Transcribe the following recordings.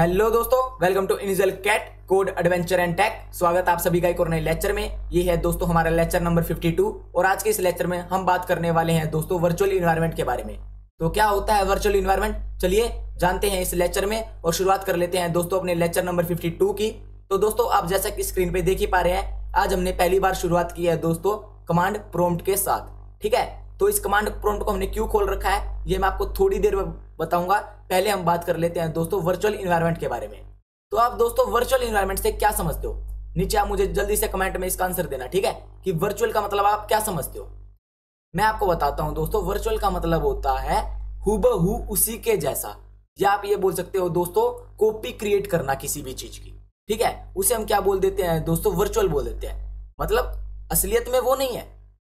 Hello दोस्तों, welcome to initial cat code adventure and tech. स्वागत आप सभी का एक और नए लेक्चर में। ये है दोस्तों हमारा लेक्चर नंबर 52 और आज के इस लेक्चर में हम बात करने वाले हैं दोस्तों वर्चुअल इन्वायरमेंट के बारे में। तो क्या होता है वर्चुअल इन्वायरमेंट, चलिए जानते हैं इस लेक्चर में और शुरुआत कर लेते हैं दोस्तों अपने लेक्चर नंबर 52 की। तो दोस्तों आप जैसा कि स्क्रीन पे देख ही पा रहे हैं, आज हमने पहली बार शुरुआत की है दोस्तों कमांड प्रॉम्प्ट के साथ। ठीक है, तो इस कमांड प्रॉम्प्ट को हमने क्यों खोल रखा है ये मैं आपको थोड़ी देर में बताऊंगा। पहले हम बात कर लेते हैं दोस्तों वर्चुअल इन्वायरमेंट के बारे में। तो आप दोस्तों वर्चुअल इन्वायरमेंट से क्या समझते हो, नीचे आप मुझे जल्दी से कमेंट में इसका आंसर देना। ठीक है, कि वर्चुअल का मतलब आप क्या समझते हो। मैं आपको बताता हूं दोस्तों, वर्चुअल का मतलब होता है हूबहू उसी के जैसा, या आप ये बोल सकते हो दोस्तों कॉपी क्रिएट करना किसी भी चीज की। ठीक है, उसे हम क्या बोल देते हैं दोस्तों, वर्चुअल बोल देते हैं। मतलब असलियत में वो नहीं है,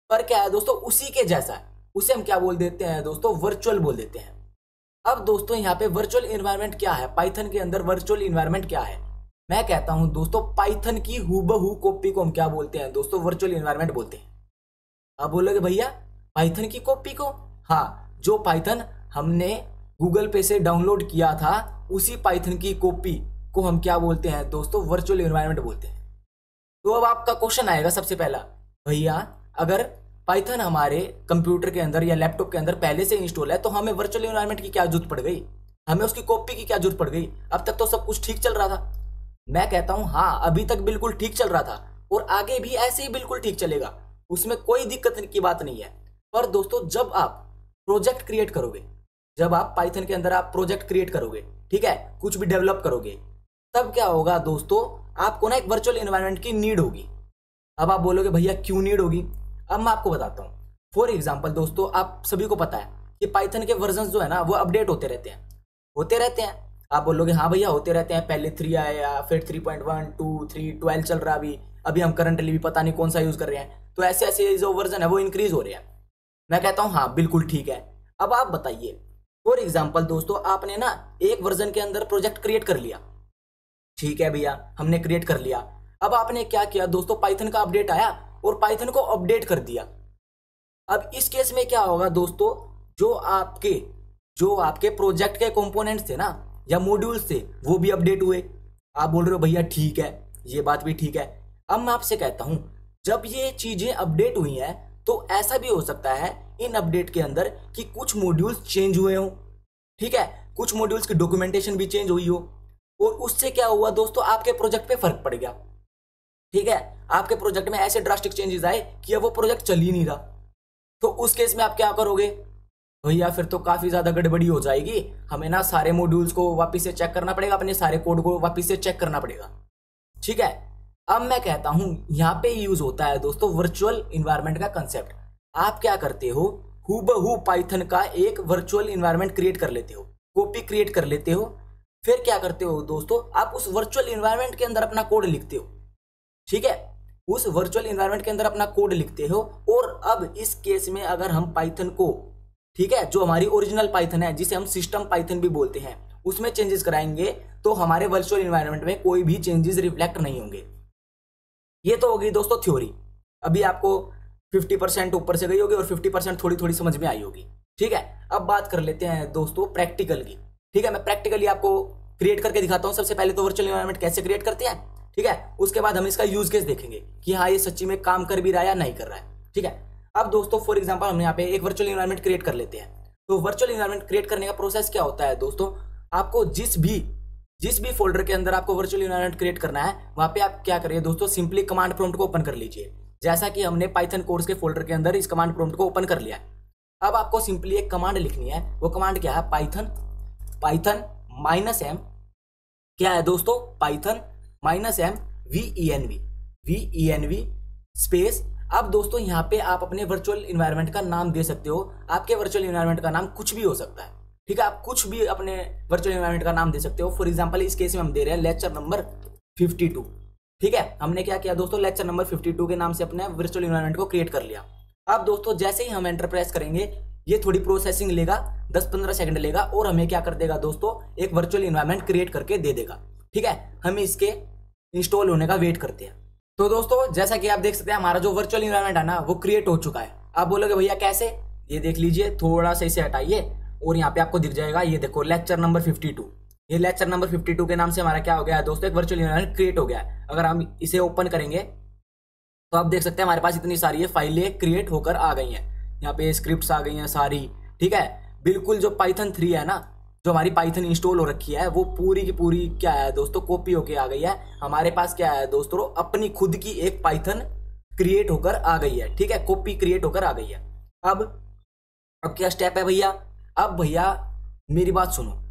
पर क्या है दोस्तों उसी के जैसा है, उसे हम क्या बोल देते हैं दोस्तों, वर्चुअल बोल देते हैं। अब दोस्तों यहाँ पे वर्चुअल इन्वायरमेंट क्या है, पाइथन के अंदर वर्चुअल इन्वायरमेंट क्या है। मैं कहता हूं दोस्तों पाइथन की हूबहू कॉपी को हम क्या बोलते हैं दोस्तों, वर्चुअल इन्वायरमेंट बोलते हैं। आप बोलोगे भैया पाइथन की कॉपी को, हाँ, जो पाइथन हमने गूगल पे से डाउनलोड किया था उसी पाइथन की कॉपी को हम क्या बोलते हैं दोस्तों, वर्चुअल इन्वायरमेंट बोलते हैं। तो अब आपका क्वेश्चन आएगा सबसे पहला, भैया अगर पाइथन हमारे कंप्यूटर के अंदर या लैपटॉप के अंदर पहले से इंस्टॉल है तो हमें वर्चुअल इन्वायरमेंट की क्या जरूरत पड़ गई, हमें उसकी कॉपी की क्या जरूरत पड़ गई, अब तक तो सब कुछ ठीक चल रहा था। मैं कहता हूं हाँ, अभी तक बिल्कुल ठीक चल रहा था और आगे भी ऐसे ही बिल्कुल ठीक चलेगा, उसमें कोई दिक्कत की बात नहीं है। पर दोस्तों जब आप प्रोजेक्ट क्रिएट करोगे, जब आप पाइथन के अंदर आप प्रोजेक्ट क्रिएट करोगे, ठीक है, कुछ भी डेवलप करोगे, तब क्या होगा दोस्तों, आपको ना एक वर्चुअल इन्वायरमेंट की नीड होगी। अब आप बोलोगे भैया क्यों नीड होगी, अब मैं आपको बताता हूँ। फॉर एग्जाम्पल दोस्तों आप सभी को पता है कि पाइथन के वर्जन जो है ना वो अपडेट होते रहते हैं। आप बोलोगे हाँ भैया होते रहते हैं, पहले 3 आया, फिर 3.1 2 3 12 चल रहा, अभी हम करंटली भी पता नहीं कौन सा यूज कर रहे हैं, तो ऐसे ऐसे जो वर्जन है वो इंक्रीज हो रहे हैं। मैं कहता हूँ हाँ बिल्कुल ठीक है। अब आप बताइए, फॉर एग्जाम्पल दोस्तों आपने ना एक वर्जन के अंदर प्रोजेक्ट क्रिएट कर लिया, ठीक है भैया हमने क्रिएट कर लिया। अब आपने क्या किया दोस्तों, पाइथन का अपडेट आया और पाइथन को अपडेट कर दिया। अब इस केस में क्या होगा दोस्तों, जो आपके प्रोजेक्ट के कंपोनेंट्स थे ना या मॉड्यूल्स थे वो भी अपडेट हुए। आप बोल रहे हो भैया ठीक है, ये बात भी ठीक है। अब मैं आपसे कहता हूं जब ये चीजें अपडेट हुई हैं तो ऐसा भी हो सकता है इन अपडेट के अंदर कि कुछ मॉड्यूल्स चेंज हुए हों, ठीक है, कुछ मॉड्यूल्स की डॉक्यूमेंटेशन भी चेंज हुई हो और उससे क्या हुआ दोस्तों, आपके प्रोजेक्ट पे फर्क पड़ गया। ठीक है, आपके प्रोजेक्ट में ऐसे ड्रास्टिक चेंजेस आए कि अब वो प्रोजेक्ट चल ही नहीं रहा। तो उस केस में आप क्या करोगे भैया, फिर तो काफी ज्यादा गड़बड़ी हो जाएगी, हमें ना सारे मॉड्यूल्स को वापस से चेक करना पड़ेगा, अपने सारे कोड को वापस से चेक करना पड़ेगा। ठीक है, अब मैं कहता हूं यहां पे यूज होता है दोस्तों वर्चुअल इन्वायरमेंट का कंसेप्ट। आप क्या करते हो, हूबहू पाइथन का एक वर्चुअल इन्वायरमेंट क्रिएट कर लेते हो, कॉपी क्रिएट कर लेते हो। फिर क्या करते हो दोस्तों, आप उस वर्चुअल इन्वायरमेंट के अंदर अपना कोड लिखते हो। ठीक है, उस वर्चुअल इन्वायरमेंट के अंदर अपना कोड लिखते हो और अब इस केस में अगर हम पाइथन को, ठीक है, जो हमारी ओरिजिनल पाइथन है जिसे हम सिस्टम पाइथन भी बोलते हैं, उसमें चेंजेस कराएंगे तो हमारे वर्चुअल इन्वायरमेंट में कोई भी चेंजेस रिफ्लेक्ट नहीं होंगे। ये तो होगी दोस्तों थ्योरी, अभी आपको 50% ऊपर से गई होगी और 50% थोड़ी थोड़ी समझ में आई होगी। ठीक है, अब बात कर लेते हैं दोस्तों प्रैक्टिकल की। ठीक है, मैं प्रैक्टिकली आपको क्रिएट करके दिखाता हूं। सबसे पहले तो वर्चुअल इन्वायरमेंट कैसे क्रिएट करते हैं, ठीक है, उसके बाद हम इसका यूज केस देखेंगे कि हाँ ये सच्ची में काम कर भी रहा है या नहीं कर रहा है। ठीक है, अब दोस्तों फॉर एग्जांपल हम यहाँ पे एक वर्चुअल इन्वायरमेंट क्रिएट कर लेते हैं। तो वर्चुअल इन्वायरमेंट क्रिएट करने का प्रोसेस क्या होता है दोस्तों, आपको जिस भी फोल्डर के अंदर आपको वर्चुअल इन्वायरमेंट क्रिएट करना है वहां पे आप क्या करिए दोस्तों, सिंपली कमांड प्रॉम्प्ट को ओपन कर लीजिए। जैसा कि हमने पाइथन कोर्स के फोल्डर के अंदर इस कमांड प्रॉम्प्ट को ओपन कर लिया है। अब आपको सिंपली एक कमांड लिखनी है, वो कमांड क्या है, पाइथन -m, क्या है दोस्तों, पाइथन -m venv स्पेस। अब दोस्तों यहाँ पे आप अपने वर्चुअल इन्वायरमेंट का नाम दे सकते हो, आपके वर्चुअल इन्वायरमेंट का नाम कुछ भी हो सकता है। ठीक है, आप कुछ भी अपने वर्चुअल इन्वायरमेंट का नाम दे सकते हो। फॉर एग्जांपल इस केस में हम दे रहे हैं लेक्चर नंबर 52। ठीक है, हमने क्या किया दोस्तों, लेक्चर नंबर 52 के नाम से अपने वर्चुअल इन्वायरमेंट को क्रिएट कर लिया। अब दोस्तों जैसे ही हम एंटर प्रेस करेंगे ये थोड़ी प्रोसेसिंग लेगा, 10-15 सेकंड लेगा और हमें क्या कर देगा दोस्तों, एक वर्चुअल इन्वायरमेंट क्रिएट करके दे देगा। ठीक है, हम इसके इंस्टॉल होने का वेट करते हैं। तो दोस्तों जैसा कि आप देख सकते हैं हमारा जो वर्चुअल इन्वायरमेंट है ना वो क्रिएट हो चुका है। आप बोलोगे भैया कैसे, ये देख लीजिए, थोड़ा सा इसे हटाइए और यहाँ पे आपको दिख जाएगा, ये देखो लेक्चर नंबर 52। ये लेक्चर नंबर 52 के नाम से हमारा क्या हो गया है दोस्तों, एक वर्चुअल इन्वायरमेंट क्रिएट हो गया है। अगर हम इसे ओपन करेंगे तो आप देख सकते हैं हमारे पास इतनी सारी ये फाइलें क्रिएट होकर आ गई हैं। यहाँ पे स्क्रिप्ट्स आ गई हैं सारी, ठीक है। बिल्कुल जो पाइथन 3 है ना, जो हमारी पाइथन इंस्टॉल हो रखी है, वो पूरी की पूरी क्या है दोस्तों, कॉपी होके आ गई है। हमारे पास क्या है दोस्तों, अपनी खुद की एक पाइथन क्रिएट होकर आ गई है, ठीक है, कॉपी क्रिएट होकर आ गई है। अब क्या स्टेप है भैया, अब भैया मेरी बात सुनो,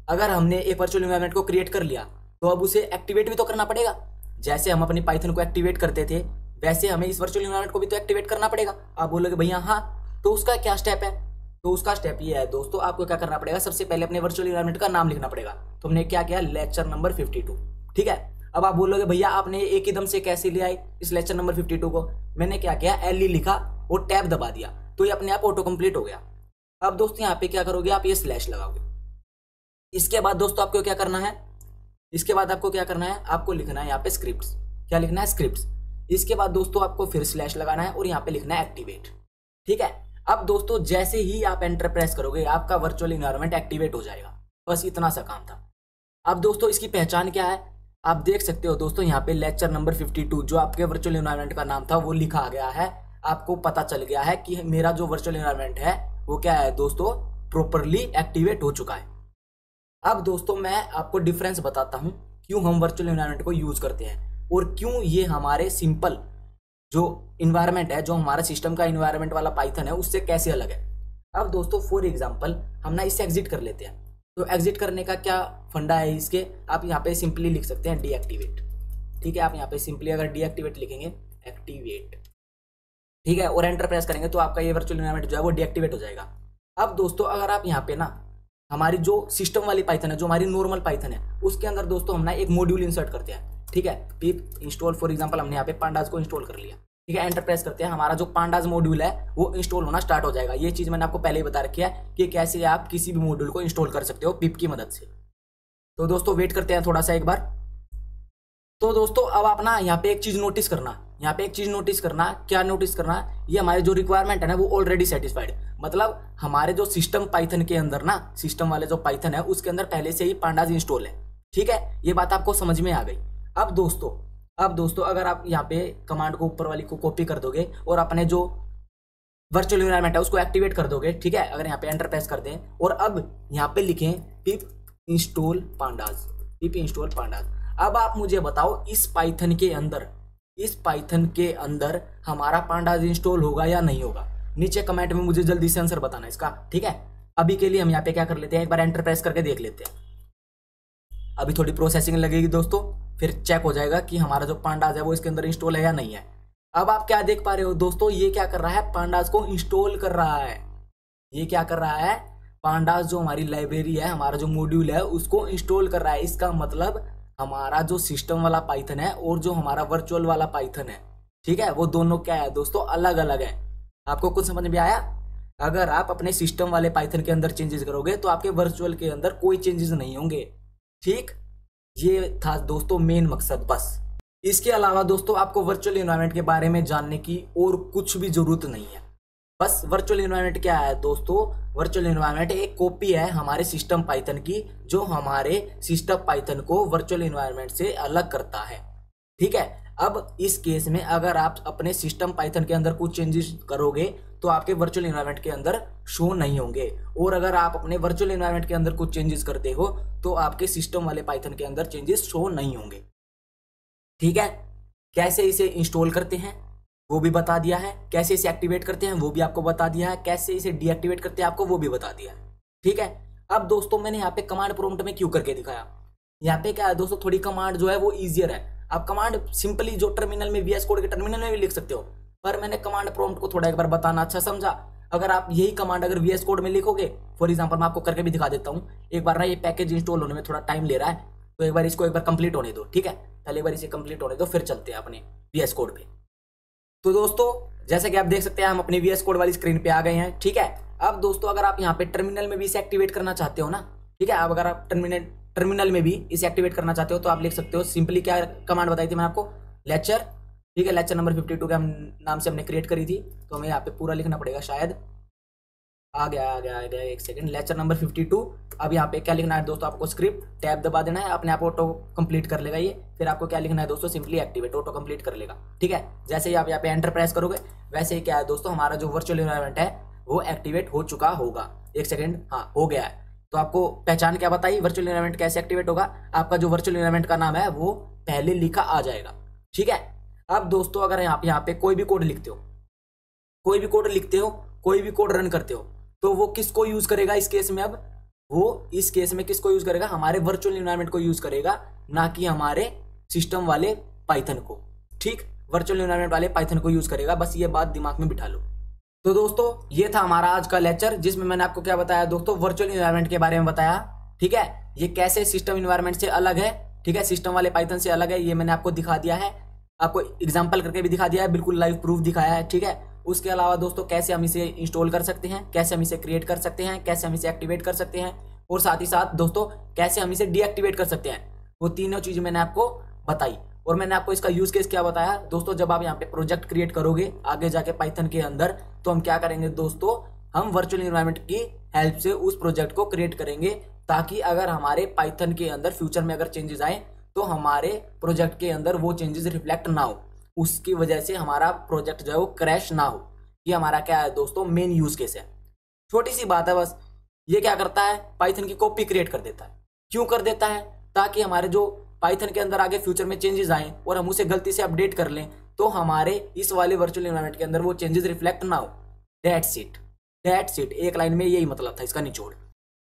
अगर हमने एक वर्चुअल एनवायरनमेंट को क्रिएट कर लिया तो अब उसे एक्टिवेट भी तो करना पड़ेगा। जैसे हम अपनी पाइथन को एक्टिवेट करते थे वैसे हमें इस वर्चुअल एनवायरनमेंट को भी तो एक्टिवेट करना पड़ेगा। आप बोलोगे भैया हाँ, तो उसका क्या स्टेप है, तो उसका स्टेप ये है दोस्तों, आपको क्या करना पड़ेगा, सबसे पहले अपने वर्चुअल एनवायरनमेंट का नाम लिखना पड़ेगा। तो हमने क्या किया, लेक्चर नंबर 52, ठीक है। अब आप बोलोगे भैया आपने एक ही दम से कैसे ले आए इस लेक्चर नंबर 52 को, मैंने क्या किया, LE लिखा और टैब दबा दिया तो ये अपने आप ऑटो कंप्लीट हो गया। अब दोस्तों यहाँ पे क्या करोगे, आप ये स्लैश लगाओगे। इसके बाद दोस्तों आपको क्या करना है, इसके बाद आपको क्या करना है, आपको लिखना है यहाँ पे स्क्रिप्ट्स। क्या लिखना है, स्क्रिप्ट्स। इसके बाद दोस्तों आपको फिर स्लैश लगाना है और यहाँ पे लिखना है एक्टिवेट, ठीक है। अब दोस्तों जैसे ही आप एंटर प्रेस करोगे आपका वर्चुअल इन्वायरमेंट एक्टिवेट हो जाएगा। बस इतना सा काम था। अब दोस्तों इसकी पहचान क्या है, आप देख सकते हो दोस्तों यहाँ पे लेक्चर नंबर 52 जो आपके वर्चुअल इन्वायरमेंट का नाम था वो लिखा आ गया है। आपको पता चल गया है कि मेरा जो वर्चुअल इन्वायरमेंट है वो क्या है दोस्तों, प्रॉपरली एक्टिवेट हो चुका है। अब दोस्तों मैं आपको डिफरेंस बताता हूं क्यों हम वर्चुअल एनवायरनमेंट को यूज करते हैं और क्यों ये हमारे सिंपल जो इन्वायरमेंट है, जो हमारा सिस्टम का इन्वायरमेंट वाला पाइथन है उससे कैसे अलग है। अब दोस्तों फॉर एग्जांपल हम ना इससे एग्जिट कर लेते हैं। तो एग्जिट करने का क्या फंडा है इसके, आप यहाँ पे सिंपली लिख सकते हैं डीएक्टिवेट, ठीक है। आप यहाँ पे सिंपली अगर डीएक्टिवेट लिखेंगे, एक्टिवेट, ठीक है, और एंटर प्रेस करेंगे तो आपका ये वर्चुअल एनवायरनमेंट जो है वो डीएक्टिवेट हो जाएगा। अब दोस्तों अगर आप यहाँ पे ना हमारी जो सिस्टम वाली पाइथन है, जो हमारी नॉर्मल पाइथन है, उसके अंदर दोस्तों हम ना एक मॉड्यूल इंसर्ट करते हैं, ठीक है। पिप इंस्टॉल, फॉर एग्जांपल हमने यहाँ पे पांडास को इंस्टॉल कर लिया, ठीक है। एंटर प्रेस करते हैं, हमारा जो पांडास मॉड्यूल है वो इंस्टॉल होना स्टार्ट हो जाएगा। ये चीज मैंने आपको पहले ही बता रखी है कि कैसे आप किसी भी मॉड्यूल को इंस्टॉल कर सकते हो पिप की मदद से। तो दोस्तों वेट करते हैं थोड़ा सा एक बार। तो दोस्तों अब आप ना यहाँ पे एक चीज नोटिस करना, यहाँ पे एक चीज नोटिस करना, क्या नोटिस करना, ये हमारे जो रिक्वायरमेंट है ना वो ऑलरेडी सेटिस्फाइड, मतलब हमारे जो सिस्टम पाइथन के अंदर ना, सिस्टम वाले जो पाइथन है उसके अंदर पहले से ही पांडास इंस्टॉल है, ठीक है। ये बात आपको समझ में आ गई। अब दोस्तों अगर आप यहाँ पे कमांड को ऊपर वाली को कॉपी कर दोगे और अपने जो वर्चुअल एनवायरनमेंट है उसको एक्टिवेट कर दोगे, ठीक है। अगर यहाँ पे एंटर प्रेस कर दें और अब यहाँ पे लिखें पिप इंस्टॉल पांडास, पिप इंस्टॉल पांडास। अब आप मुझे बताओ इस पाइथन के अंदर हमारा पांडास इंस्टॉल होगा या नहीं होगा। नीचे कमेंट में मुझे जल्दी से आंसर बताना इसका, ठीक है। अभी के लिए हम यहाँ पे क्या कर लेते हैं, एक बार एंटर प्रेस करके देख लेते हैं। अभी थोड़ी प्रोसेसिंग लगेगी दोस्तों, फिर चेक हो जाएगा कि हमारा जो पांडास है वो इसके अंदर इंस्टॉल है या नहीं है। अब आप क्या देख पा रहे हो दोस्तों, ये क्या कर रहा है, पांडास को इंस्टॉल कर रहा है। ये क्या कर रहा है, पांडास जो हमारी लाइब्रेरी है, हमारा जो मॉड्यूल है उसको इंस्टॉल कर रहा है। इसका मतलब हमारा जो सिस्टम वाला पाइथन है और जो हमारा वर्चुअल वाला पाइथन है, ठीक है, वो दोनों क्या है दोस्तों, अलग अलग है। आपको कुछ समझ में आया। अगर आप अपने सिस्टम वाले पाइथन के अंदर चेंजेस करोगे तो आपके वर्चुअल के अंदर कोई चेंजेस नहीं होंगे, ठीक। ये था दोस्तों मेन मकसद बस। इसके अलावा दोस्तों आपको वर्चुअल एनवायरनमेंट के बारे में जानने की और कुछ भी जरूरत नहीं है। बस वर्चुअल एनवायरनमेंट क्या है दोस्तों, वर्चुअल एनवायरनमेंट एक कॉपी है हमारे सिस्टम पाइथन की, जो हमारे सिस्टम पाइथन को वर्चुअल एनवायरनमेंट से अलग करता है, ठीक है। अब इस केस में अगर आप अपने सिस्टम पाइथन के अंदर कुछ चेंजेस करोगे तो आपके वर्चुअल एनवायरनमेंट के अंदर शो नहीं होंगे, और अगर आप अपने वर्चुअल एनवायरनमेंट के अंदर कुछ चेंजेस करते हो तो आपके सिस्टम वाले पाइथन के अंदर चेंजेस शो नहीं होंगे, ठीक है। कैसे इसे इंस्टॉल करते हैं वो भी बता दिया है, कैसे इसे एक्टिवेट करते हैं वो भी आपको बता दिया है, कैसे इसे डीएक्टिवेट करते हैं आपको वो भी बता दिया है, ठीक है। अब दोस्तों मैंने यहाँ पे कमांड प्रॉम्प्ट में क्यों करके दिखाया, यहाँ पे क्या है दोस्तों, थोड़ी कमांड जो है वो ईजियर है। आप कमांड सिंपली जो टर्मिनल में VS कोड के टर्मिनल में भी लिख सकते हो, पर मैंने कमांड प्रॉम्प्ट को थोड़ा एक बार बताना अच्छा समझा। अगर आप यही कमांड अगर VS कोड में लिखोगे, फॉर एग्जाम्पल मैं आपको करके भी दिखा देता हूँ एक बार ना, ये पैकेज इंस्टॉल होने में थोड़ा टाइम ले रहा है तो एक बार इसको एक बार कंप्लीट होने दो, ठीक है। पहले एक बार इसे कंप्लीट होने दो फिर चलते हैं अपने VS कोड पे। तो दोस्तों जैसे कि आप देख सकते हैं हम अपनी VS कोड वाली स्क्रीन पे आ गए हैं, ठीक है। अब दोस्तों अगर आप यहाँ पे टर्मिनल में भी इसे एक्टिवेट करना चाहते हो ना, ठीक है, अब अगर आप टर्मिनल में भी इसे एक्टिवेट करना चाहते हो तो आप लिख सकते हो सिंपली, क्या कमांड बताई थी मैंने आपको, लेक्चर, ठीक है, लेक्चर नंबर 52 के नाम से हमने क्रिएट करी थी, तो हमें यहाँ पे पूरा लिखना पड़ेगा शायद। आ गया एक सेकंड। Lecture number 52। अब यहाँ पे क्या लिखना है दोस्तों, आपको स्क्रिप्ट टैब दबा देना है, अपने आप ऑटो कंप्लीट कर लेगा ये। फिर आपको क्या लिखना है दोस्तों, सिंपली एक्टिवेट, ऑटो कंप्लीट कर लेगा। ठीक है, जैसे ही आप यहाँ पे एंटर प्रेस करोगे वैसे ही क्या है दोस्तों, हमारा जो वर्चुअल एनवायरनमेंट है वो एक्टिवेट हो चुका होगा। एक सेकंड, हाँ हो गया है। तो आपको पहचान क्या बताई, वर्चुअल एनवायरनमेंट कैसे एक्टिवेट होगा, आपका जो वर्चुअल एनवायरनमेंट का नाम है वो पहले लिखा आ जाएगा। ठीक है, अब दोस्तों अगर यहाँ पे कोई भी कोड लिखते हो, कोई भी कोड रन करते हो, तो वो किसको यूज करेगा इस केस में, अब वो इस केस में किसको यूज करेगा, हमारे वर्चुअल एनवायरनमेंट को यूज करेगा, ना कि हमारे सिस्टम वाले पाइथन को। ठीक, वर्चुअल एनवायरनमेंट वाले पाइथन को यूज करेगा, बस ये बात दिमाग में बिठा लो। तो दोस्तों ये था हमारा आज का लेक्चर, जिसमें मैंने आपको क्या बताया दोस्तों, वर्चुअल एनवायरनमेंट के बारे में बताया। ठीक है, ये कैसे सिस्टम एनवायरनमेंट से अलग है, ठीक है, सिस्टम वाले पाइथन से अलग है, ये मैंने आपको दिखा दिया है, आपको एग्जांपल करके भी दिखा दिया है, बिल्कुल लाइव प्रूफ दिखाया है। ठीक है, उसके अलावा दोस्तों कैसे हम इसे इंस्टॉल कर सकते हैं, कैसे हम इसे क्रिएट कर सकते हैं, कैसे हम इसे एक्टिवेट कर सकते हैं, और साथ ही साथ दोस्तों कैसे हम इसे डीएक्टिवेट कर सकते हैं, वो तीनों चीज मैंने आपको बताई। और मैंने आपको इसका यूज केस क्या बताया दोस्तों, जब आप यहाँ पे प्रोजेक्ट क्रिएट करोगे आगे जाके पाइथन के अंदर, तो हम क्या करेंगे दोस्तों, हम वर्चुअल एनवायरनमेंट की हेल्प से उस प्रोजेक्ट को क्रिएट करेंगे, ताकि अगर हमारे पाइथन के अंदर फ्यूचर में अगर चेंजेस आए तो हमारे प्रोजेक्ट के अंदर वो चेंजेस रिफ्लेक्ट ना हो, उसकी वजह से हमारा प्रोजेक्ट जो है वो क्रैश ना हो। ये हमारा क्या है दोस्तों, मेन यूज केस है। छोटी सी बात है बस, ये क्या करता है, पाइथन की कॉपी क्रिएट कर देता है। क्यों कर देता है, ताकि हमारे जो पाइथन के अंदर आगे फ्यूचर में चेंजेस आए और हम उसे गलती से अपडेट कर लें, तो हमारे इस वाले वर्चुअल एनवायरनमेंट के अंदर वो चेंजेस रिफ्लेक्ट ना हो। दैट्स इट, एक लाइन में यही मतलब था इसका निचोड़।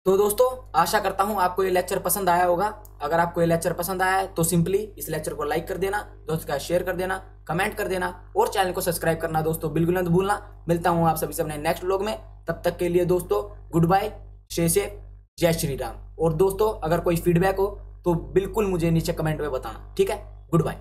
तो दोस्तों आशा करता हूं आपको ये लेक्चर पसंद आया होगा। अगर आपको ये लेक्चर पसंद आया है तो सिंपली इस लेक्चर को लाइक कर देना, दोस्तों का शेयर कर देना, कमेंट कर देना, और चैनल को सब्सक्राइब करना दोस्तों बिल्कुल मत भूलना। मिलता हूं आप सभी से अपने नेक्स्ट व्लॉग में, तब तक के लिए दोस्तों गुड बाय, स्टे सेफ, जय श्री राम। और दोस्तों अगर कोई फीडबैक हो तो बिल्कुल मुझे नीचे कमेंट में बताना। ठीक है, गुड बाय।